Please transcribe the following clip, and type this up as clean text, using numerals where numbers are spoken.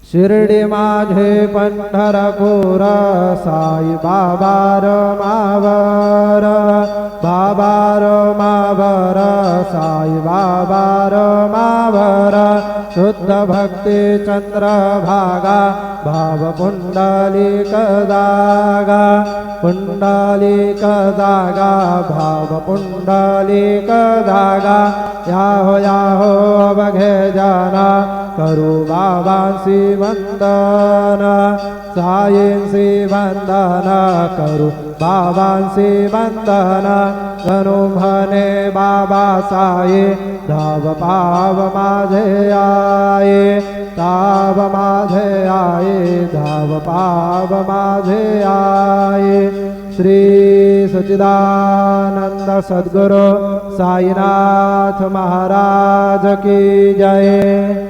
शिर्डी माझे पंढरपूर साई बाबा रमावर बाबा रमावर साई बाबा रमावर शुद्ध भक्ती चंद्रभागा भाव पुंडलिक जागा पुंडलिक जागा भाव पुंडलिक जागा याहो अवघे जाना करू बाबांसी वंदन सायंसी वंदन करू बाबांसी वंदन गणू म्हणे बाबा साई धाव पाव माझे आये ताव माझे आये धाव पाव माझे आये श्री सच्चिदानंद सद्गुरु साईनाथ महाराज की जय।